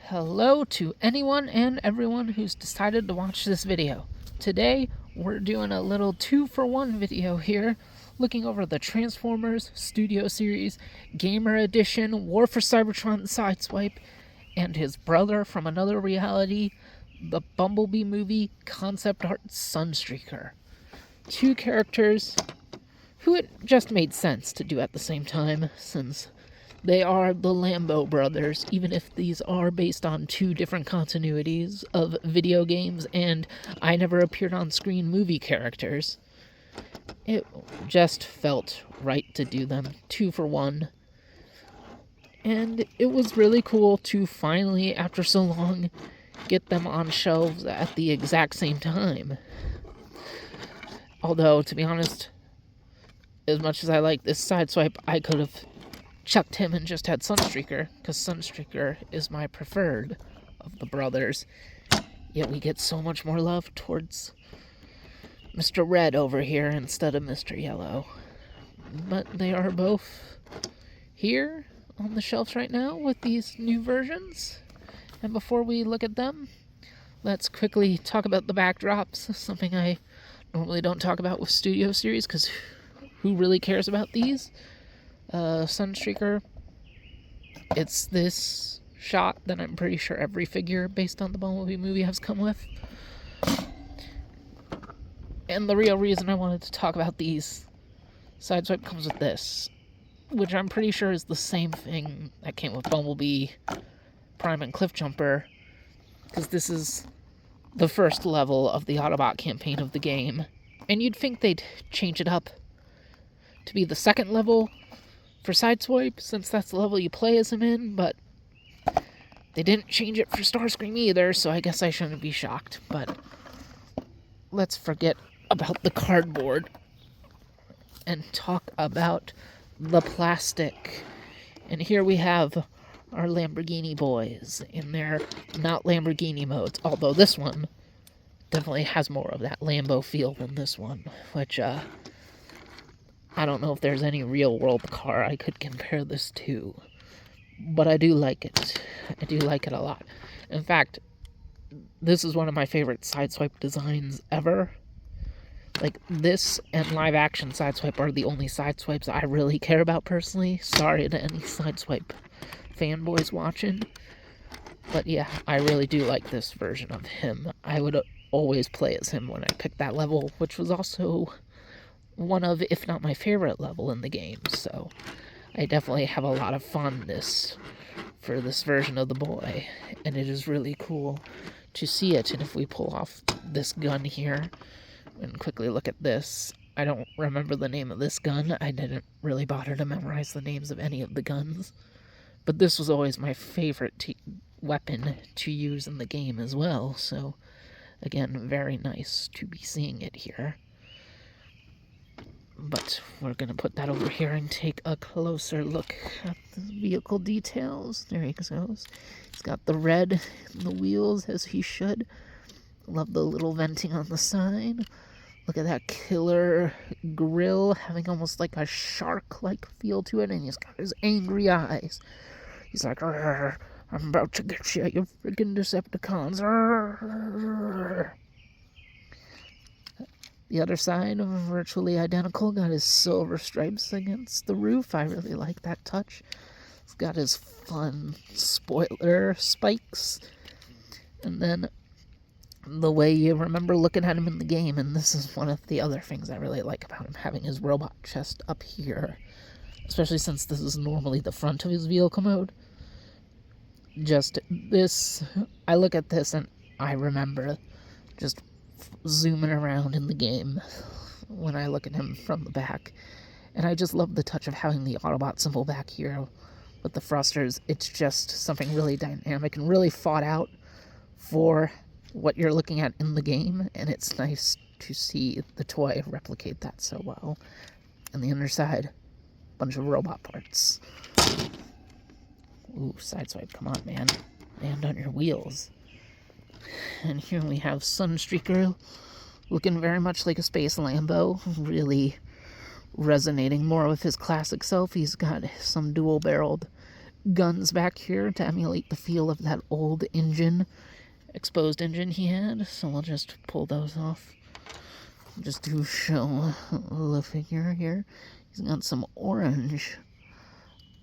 Hello to anyone and everyone who's decided to watch this video. Today, we're doing a little 2-for-1 video here, looking over the Transformers Studio Series Gamer Edition War for Cybertron Sideswipe and his brother from another reality, the Bumblebee movie concept art Sunstreaker. Two characters who it just made sense to do at the same time, since they are the Lambo brothers, even if these are based on two different continuities of video games and I never appeared on screen movie characters. It just felt right to do them 2-for-1. And it was really cool to finally, after so long, get them on shelves at the exact same time. Although, to be honest, as much as I like this Sideswipe, I could have chucked him and just had Sunstreaker, because Sunstreaker is my preferred of the brothers. Yet we get so much more love towards Mr. Red over here instead of Mr. Yellow. But they are both here on the shelves right now with these new versions. And before we look at them, let's quickly talk about the backdrops, something I normally don't talk about with Studio Series, because who really cares about these? Sunstreaker, it's this shot that I'm pretty sure every figure based on the Bumblebee movie has come with. And the real reason I wanted to talk about these, Sideswipe comes with this, which I'm pretty sure is the same thing that came with Bumblebee, Prime, and Cliffjumper, because this is the first level of the Autobot campaign of the game. And you'd think they'd change it up to be the second level for Sideswipe, since that's the level you play as him in, but they didn't change it for Starscream either, so I guess I shouldn't be shocked. But let's forget about the cardboard and talk about the plastic. And here we have our Lamborghini boys in their not Lamborghini modes, although this one definitely has more of that Lambo feel than this one, which I don't know if there's any real-world car I could compare this to, but I do like it. I do like it a lot. In fact, this is one of my favorite Sideswipe designs ever. Like, this and live-action Sideswipe are the only Sideswipes I really care about personally. Sorry to any Sideswipe fanboys watching. But yeah, I really do like this version of him. I would always play as him when I picked that level, which was also one of, if not my favorite level in the game, so I definitely have a lot of fondness for this version of the boy, and it is really cool to see it. And if we pull off this gun here and quickly look at this, I don't remember the name of this gun. I didn't really bother to memorize the names of any of the guns, but this was always my favorite weapon to use in the game as well, so again, very nice to be seeing it here. But we're going to put that over here and take a closer look at the vehicle details. There he goes. He's got the red in the wheels, as he should. Love the little venting on the side. Look at that killer grill, having almost like a shark-like feel to it, and he's got his angry eyes. He's like, "I'm about to get you, you freaking Decepticons." Arr. The other side, virtually identical, got his silver stripes against the roof. I really like that touch. He's got his fun spoiler spikes. And then the way you remember looking at him in the game, and this is one of the other things I really like about him, having his robot chest up here. Especially since this is normally the front of his vehicle mode. Just this, I look at this and I remember just zooming around in the game when I look at him from the back, and I just love the touch of having the Autobot symbol back here with the thrusters. It's just something really dynamic and really thought out for what you're looking at in the game, and it's nice to see the toy replicate that so well. And the underside, bunch of robot parts. Ooh, Sideswipe, come on, man. Land on your wheels. And here we have Sunstreaker, looking very much like a space Lambo, really resonating more with his classic self. He's got some dual-barreled guns back here to emulate the feel of that old engine, exposed engine he had. So we'll just pull those off. Just to show the figure here. He's got some orange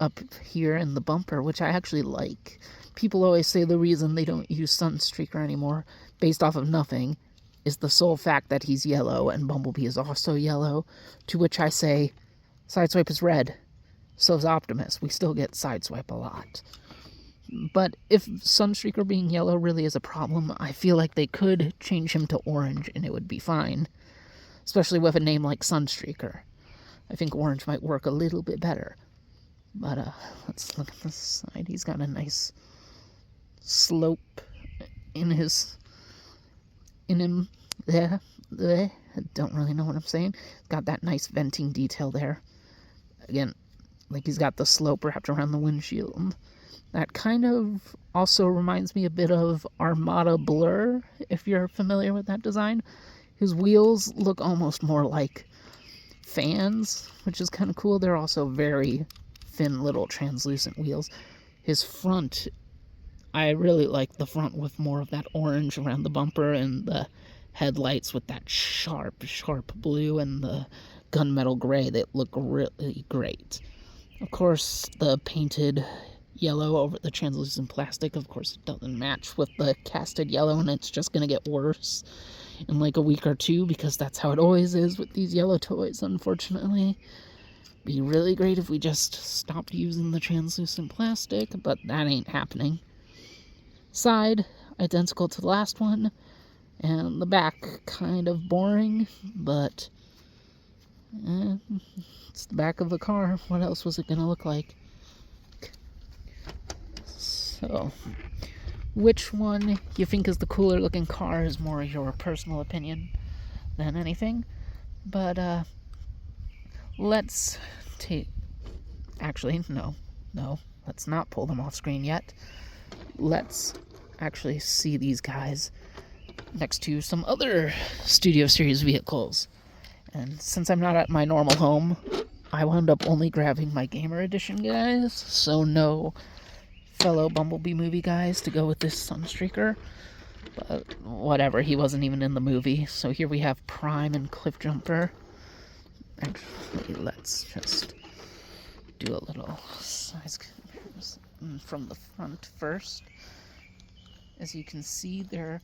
up here in the bumper, which I actually like. People always say the reason they don't use Sunstreaker anymore, based off of nothing, is the sole fact that he's yellow and Bumblebee is also yellow. To which I say, Sideswipe is red. So is Optimus. We still get Sideswipe a lot. But if Sunstreaker being yellow really is a problem, I feel like they could change him to orange and it would be fine. Especially with a name like Sunstreaker. I think orange might work a little bit better. But let's look at this side. He's got a nice slope in him. There. I don't really know what I'm saying. He's got that nice venting detail there. Again, like he's got the slope wrapped around the windshield. That kind of also reminds me a bit of Armada Blur, if you're familiar with that design. His wheels look almost more like fans, which is kind of cool. They're also very thin little translucent wheels. His front, I really like the front with more of that orange around the bumper and the headlights with that sharp blue and the gunmetal gray that look really great. Of course, the painted yellow over the translucent plastic, of course, it doesn't match with the casted yellow, and it's just going to get worse in like a week or two, because that's how it always is with these yellow toys, unfortunately. Be really great if we just stopped using the translucent plastic, but that ain't happening. Side, identical to the last one, and the back, kind of boring, but it's the back of the car. What else was it going to look like? So, which one you think is the cooler looking car is more your personal opinion than anything. But, let's take... Actually, no, let's not pull them off screen yet. Let's actually see these guys next to some other Studio Series vehicles. And since I'm not at my normal home, I wound up only grabbing my Gamer Edition guys, so no fellow Bumblebee movie guys to go with this Sunstreaker. But whatever, he wasn't even in the movie. So here we have Prime and Cliffjumper. Actually, let's just do a little size comparison from the front first. As you can see, they're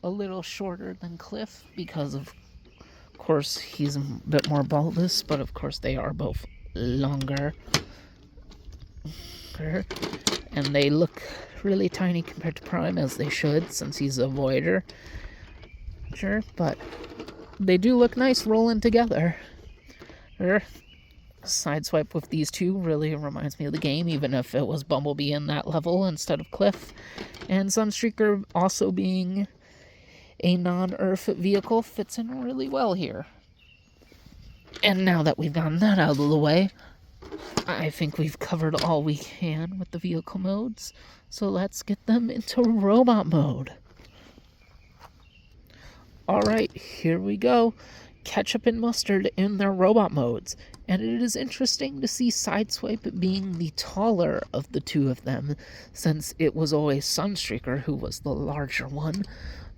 a little shorter than Cliff because of course he's a bit more bulbous, but of course they are both longer. And they look really tiny compared to Prime, as they should, since he's a Voyager. Sure, but they do look nice rolling together. Sideswipe with these two really reminds me of the game, even if it was Bumblebee in that level instead of Cliff. And Sunstreaker also being a non-Earth vehicle fits in really well here. And now that we've gotten that out of the way, I think we've covered all we can with the vehicle modes, so let's get them into robot mode. Alright, here we go. Ketchup and mustard in their robot modes. And it is interesting to see Sideswipe being the taller of the two of them, since it was always Sunstreaker who was the larger one.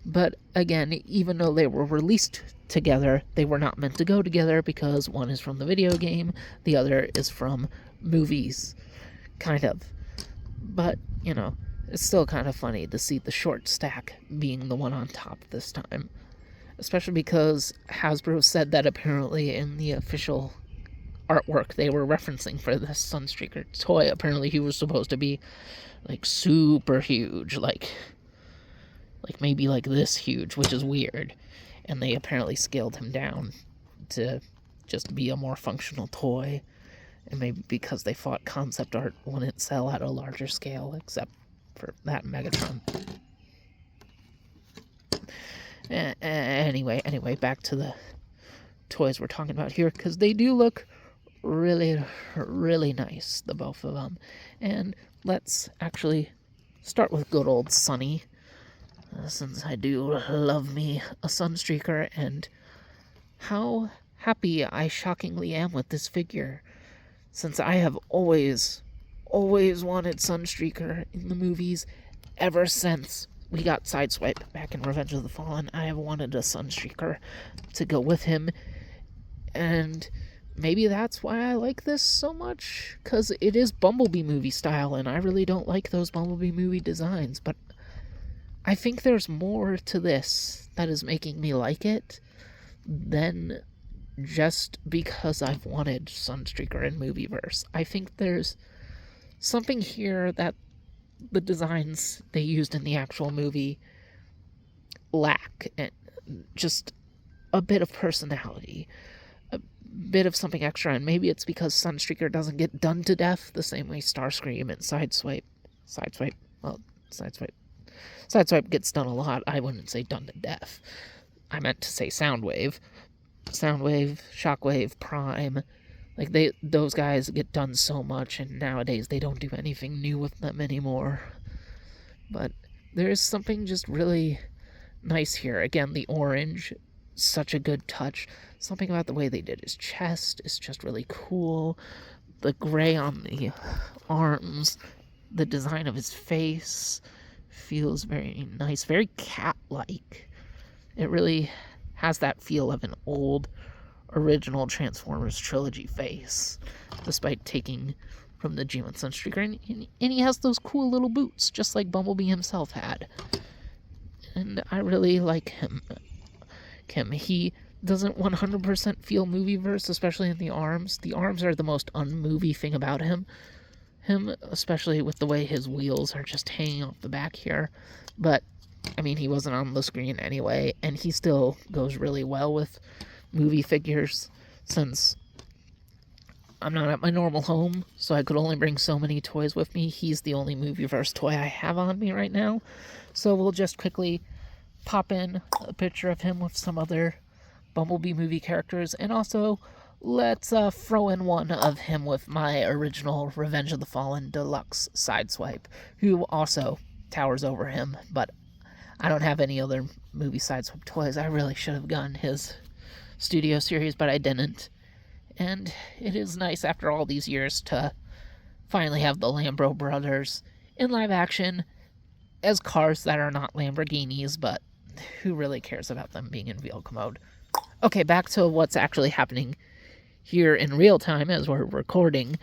But again, even though they were released together, they were not meant to go together, because one is from the video game, the other is from movies, kind of. But, you know, it's still kind of funny to see the short stack being the one on top this time. Especially because Hasbro said that apparently in the official artwork they were referencing for this Sunstreaker toy, apparently he was supposed to be, like, super huge, like maybe like this huge, which is weird. And they apparently scaled him down to just be a more functional toy. And maybe because they thought concept art wouldn't sell at a larger scale, except for that Megatron. Anyway, back to the toys we're talking about here, because they do look really, really nice, the both of them. And let's actually start with good old Sunny, since I do love me a Sunstreaker, and how happy I shockingly am with this figure, since I have always always wanted Sunstreaker in the movies ever since we got Sideswipe back in Revenge of the Fallen. I have wanted a Sunstreaker to go with him, and maybe that's why I like this so much, because it is Bumblebee movie style, and I really don't like those Bumblebee movie designs, but I think there's more to this that is making me like it than just because I've wanted Sunstreaker in Movieverse. I think there's something here that the designs they used in the actual movie lack, and just a bit of personality, a bit of something extra, and maybe it's because Sunstreaker doesn't get done to death the same way Starscream and Sideswipe gets done a lot. I wouldn't say done to death. I meant to say Soundwave, Shockwave, Prime. Like, those guys get done so much, and nowadays they don't do anything new with them anymore. But there is something just really nice here. Again, the orange, such a good touch. Something about the way they did his chest is just really cool. The gray on the arms, the design of his face feels very nice, very cat-like. It really has that feel of an old original Transformers trilogy face, despite taking from the G1 Sunstreaker, and he has those cool little boots, just like Bumblebee himself had. And I really like him. He doesn't 100% feel Movieverse, especially in the arms. The arms are the most unmovie thing about him, especially with the way his wheels are just hanging off the back here. But, I mean, he wasn't on the screen anyway, and he still goes really well with movie figures, since I'm not at my normal home, so I could only bring so many toys with me. He's the only Movieverse toy I have on me right now, so we'll just quickly pop in a picture of him with some other Bumblebee movie characters, and also let's throw in one of him with my original Revenge of the Fallen Deluxe Sideswipe, who also towers over him, but I don't have any other movie Sideswipe toys. I really should have gotten his Studio series, but I didn't. And it is nice after all these years to finally have the Lambro brothers in live action as cars that are not Lamborghinis, but who really cares about them being in vehicle mode? Okay, back to what's actually happening here in real time as we're recording.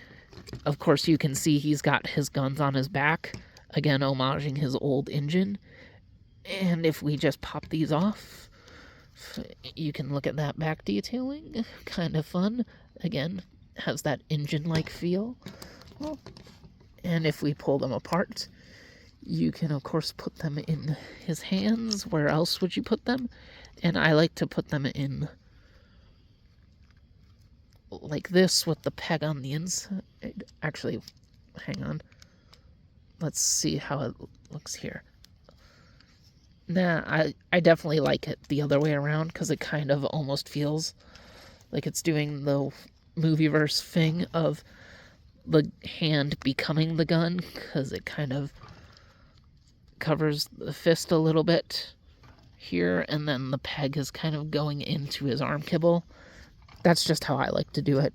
Of course, you can see he's got his guns on his back, again homaging his old engine. And if we just pop these off, you can look at that back detailing, kind of fun. Again, has that engine-like feel. Well, and if we pull them apart, you can of course put them in his hands. Where else would you put them? And I like to put them in like this with the peg on the inside. Actually, hang on. Let's see how it looks here. Nah, I definitely like it the other way around, because it kind of almost feels like it's doing the Movieverse thing of the hand becoming the gun, because it kind of covers the fist a little bit here, and then the peg is kind of going into his arm kibble. That's just how I like to do it.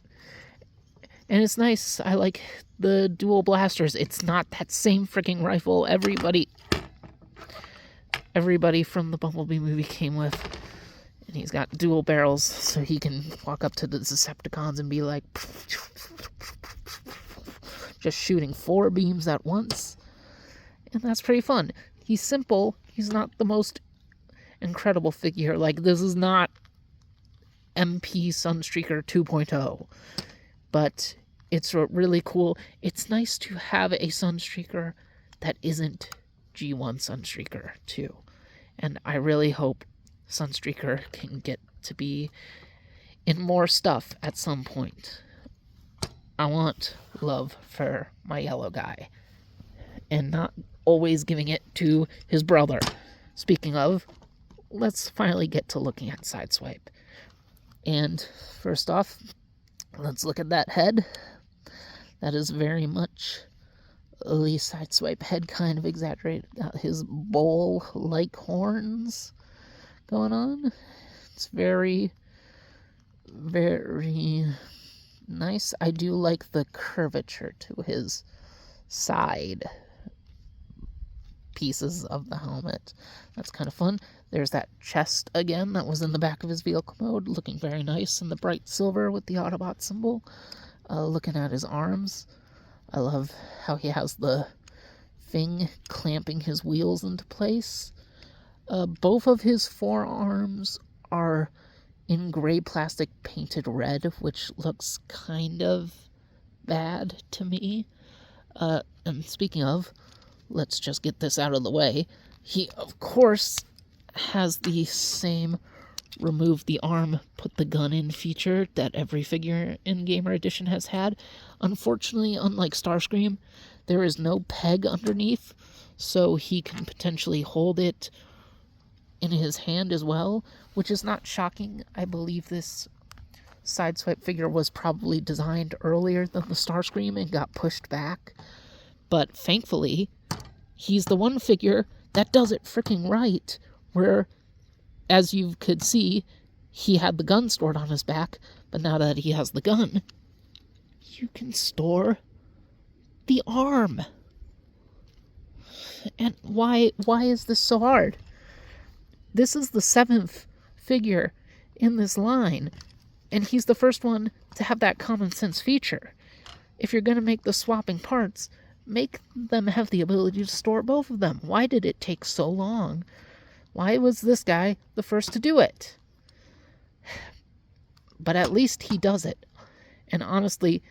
And it's nice. I like the dual blasters. It's not that same freaking rifle everybody from the Bumblebee movie came with. And he's got dual barrels, so he can walk up to the Decepticons and be like, just shooting 4 beams at once. And that's pretty fun. He's simple. He's not the most incredible figure. Like, this is not MP Sunstreaker 2.0. But it's really cool. It's nice to have a Sunstreaker that isn't G1 Sunstreaker 2. And I really hope Sunstreaker can get to be in more stuff at some point. I want love for my yellow guy, and not always giving it to his brother. Speaking of, let's finally get to looking at Sideswipe. And first off, let's look at that head. That is very much the Sideswipe head, kind of exaggerated. Got his bowl-like horns going on. It's very, very nice. I do like the curvature to his side pieces of the helmet. That's kind of fun. There's that chest again that was in the back of his vehicle mode, looking very nice in the bright silver with the Autobot symbol. Looking at his arms, I love how he has the thing clamping his wheels into place. Both of his forearms are in gray plastic painted red, which looks kind of bad to me. And speaking of, let's just get this out of the way. He, of course, has the same remove the arm, put the gun in feature that every figure in Gamer Edition has had. Unfortunately, unlike Starscream, there is no peg underneath, so he can potentially hold it in his hand as well, which is not shocking. I believe this Sideswipe figure was probably designed earlier than the Starscream and got pushed back. But thankfully, he's the one figure that does it freaking right, where, as you could see, he had the gun stored on his back, but now that he has the gun, you can store the arm. And why is this so hard? This is the 7th figure in this line, and he's the first one to have that common sense feature. If you're going to make the swapping parts, make them have the ability to store both of them. Why did it take so long? Why was this guy the first to do it? But at least he does it. And honestly,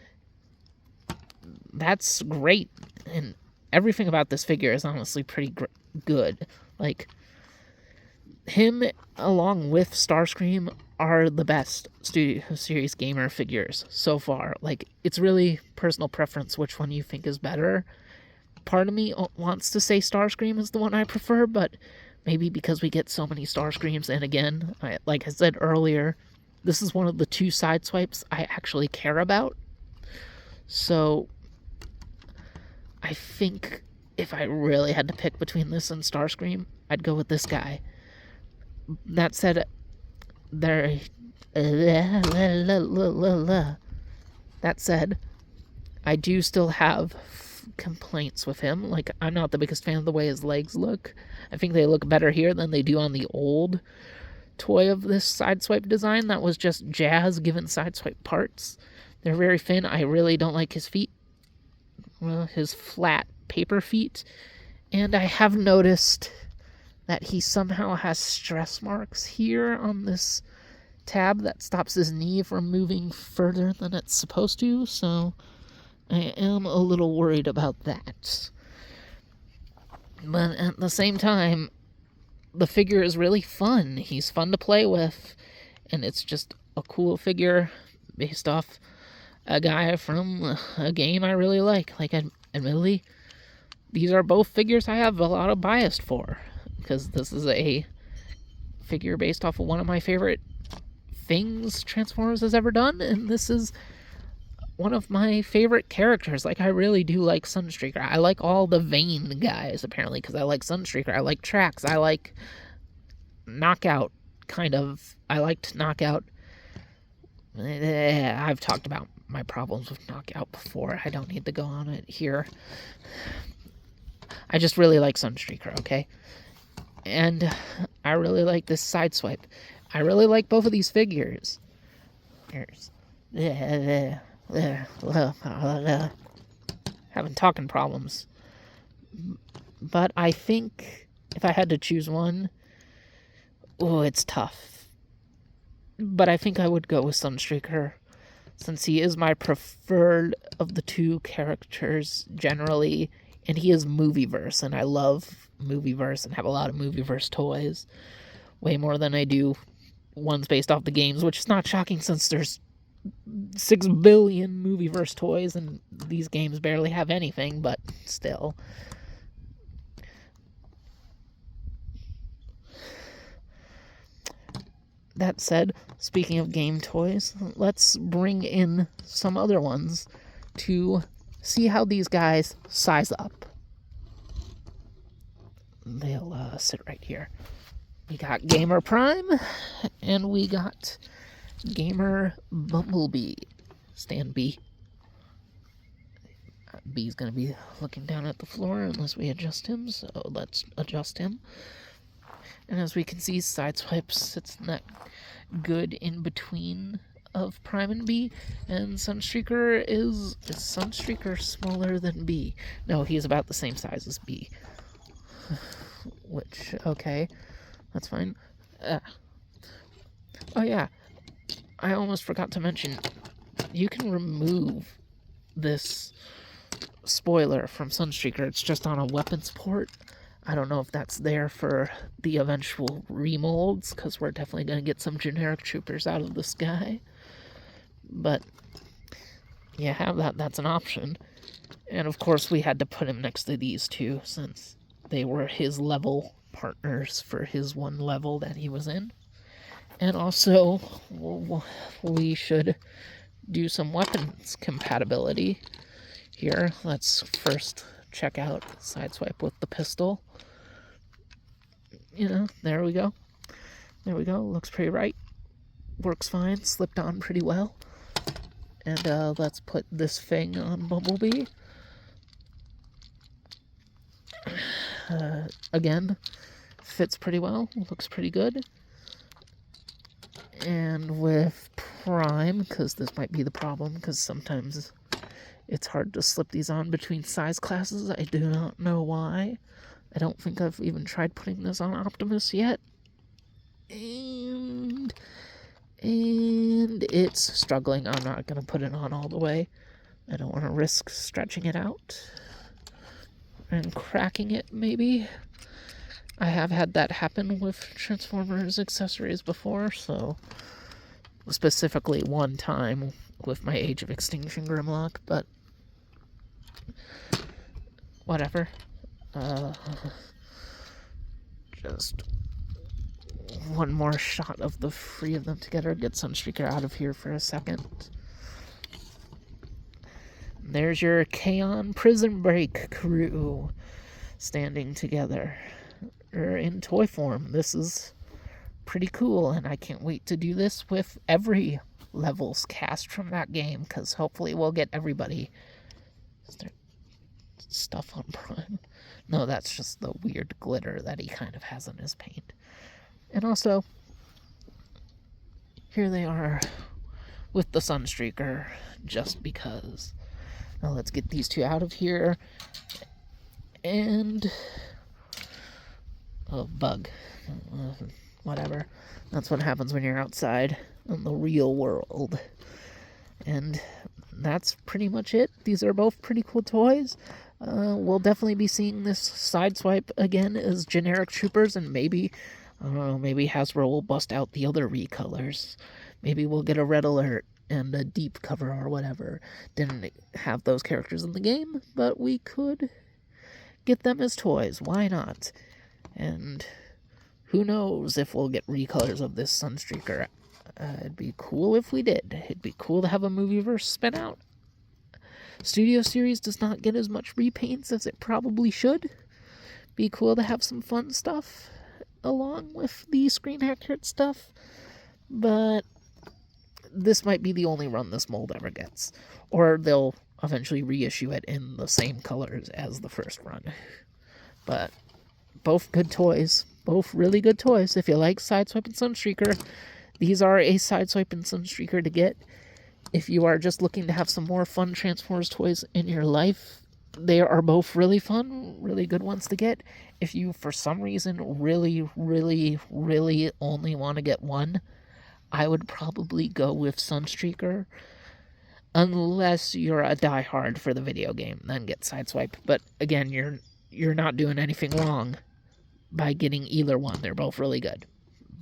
that's great. And everything about this figure is honestly pretty good. Like, him along with Starscream are the best Studio Series Gamer figures so far. Like, it's really personal preference which one you think is better. Part of me wants to say Starscream is the one I prefer, but maybe because we get so many Starscreams, and again, like I said earlier, this is one of the 2 Sideswipes I actually care about. So, I think if I really had to pick between this and Starscream, I'd go with this guy. That said, that said, I do still have complaints with him. Like, I'm not the biggest fan of the way his legs look. I think they look better here than they do on the old toy of this Sideswipe design. That was just Jazz given Sideswipe parts. They're very thin. I really don't like his feet. Well, his flat paper feet. And I have noticed that he somehow has stress marks here on this tab that stops his knee from moving further than it's supposed to, so I am a little worried about that. But at the same time, the figure is really fun. He's fun to play with, and it's just a cool figure based off a guy from a game I really like. Like, admittedly, these are both figures I have a lot of bias for, because this is a figure based off of one of my favorite things Transformers has ever done, and this is one of my favorite characters. Like, I really do like Sunstreaker. I like all the Vane guys, apparently, because I like Sunstreaker. I like Trax. I like Knockout, kind of. I liked Knockout. I've talked about my problems with Knockout before. I don't need to go on it here. I just really like Sunstreaker, okay? And I really like this Sideswipe. I really like both of these figures. Having talking problems. But I think if I had to choose one, it's tough. But I think I would go with Sunstreaker, since he is my preferred of the 2 characters generally, and he is Movieverse, and I love Movieverse and have a lot of Movieverse toys. Way more than I do ones based off the games, which is not shocking since there's 6 billion Movieverse toys and these games barely have anything, but still. That said, speaking of game toys, let's bring in some other ones to see how these guys size up. They'll sit right here. We got Gamer Prime, and we got Gamer Bumblebee. Stan B. B's gonna be looking down at the floor unless we adjust him, so let's adjust him. And as we can see, Sideswipe sits in that good in between of Prime and B, and Sunstreaker is Sunstreaker smaller than B? No, he's about the same size as B. Which, okay, that's fine. Oh yeah, I almost forgot to mention, you can remove this spoiler from Sunstreaker. It's just on a weapons port. I don't know if that's there for the eventual remolds, because we're definitely going to get some generic troopers out of this guy. But you have that, that's an option. And of course we had to put him next to these two, since they were his level partners for his one level that he was in. And also, we should do some weapons compatibility here. Let's first check out Sideswipe with the pistol. You know, there we go. There we go. Looks pretty right. Works fine. Slipped on pretty well. And let's put this thing on Bumblebee. Again, fits pretty well. Looks pretty good. And with Prime, because this might be the problem, because sometimes it's hard to slip these on between size classes. I do not know why. I don't think I've even tried putting this on Optimus yet. And it's struggling. I'm not going to put it on all the way. I don't want to risk stretching it out and cracking it, maybe. I have had that happen with Transformers accessories before, so specifically one time with my Age of Extinction Grimlock, but whatever. Just one more shot of the three of them together. Get Sunstreaker out of here for a second. There's your K-On! Prison Break crew standing together. In toy form. This is pretty cool, and I can't wait to do this with every levels cast from that game, because hopefully we'll get everybody. Is there stuff on Prime? No, that's just the weird glitter that he kind of has in his paint. And also, here they are with the Sunstreaker, just because. Now let's get these two out of here. And oh, bug. Whatever. That's what happens when you're outside in the real world. And that's pretty much it. These are both pretty cool toys. We'll definitely be seeing this Sideswipe again as generic troopers, and maybe, I don't know, maybe Hasbro will bust out the other recolors. Maybe we'll get a Red Alert and a Deep cover or whatever. Didn't have those characters in the game, but we could get them as toys. Why not? And who knows if we'll get recolors of this Sunstreaker. It'd be cool if we did. It'd be cool to have a Movieverse spin out. Studio Series does not get as much repaints as it probably should. Be cool to have some fun stuff along with the screen accurate stuff. But this might be the only run this mold ever gets. Or they'll eventually reissue it in the same colors as the first run. But both good toys. Both really good toys. If you like Sideswipe and Sunstreaker, these are a Sideswipe and Sunstreaker to get. If you are just looking to have some more fun Transformers toys in your life, they are both really fun, really good ones to get. If you, for some reason, really, really, really only want to get one, I would probably go with Sunstreaker. Unless you're a diehard for the video game, then get Sideswipe. But again, you're not doing anything wrong by getting either one. They're both really good.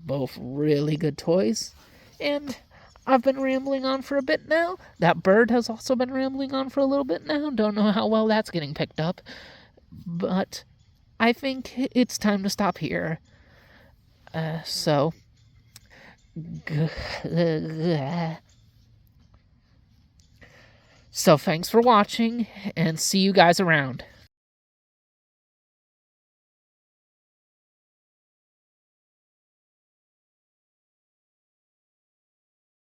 Both really good toys. And I've been rambling on for a bit now. That bird has also been rambling on for a little bit now. Don't know how well that's getting picked up. But I think it's time to stop here. So thanks for watching, and see you guys around.